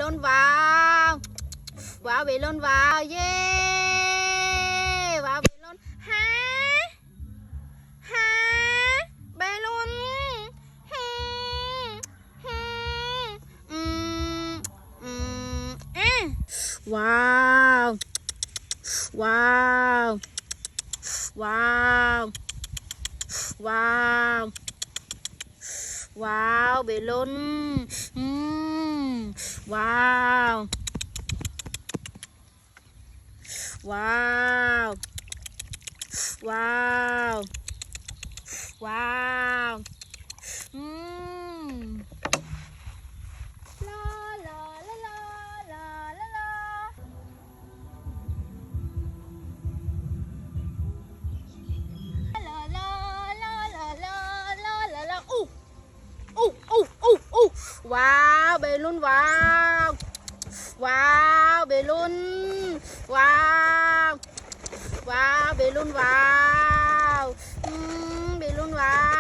ลนว้าวว้าวเบลนว้าวเย้ว้าวเบลนฮาเบลนว้าวว้าวว้าวว้าวว้าวเบลนว้าวว้าวว้าวว้าวลาลาลาลาลาลาลาว้าวเบลุนว้าวว้าวเบลุนว้าวว้าวเบลุนว้าวเบลุนว้าว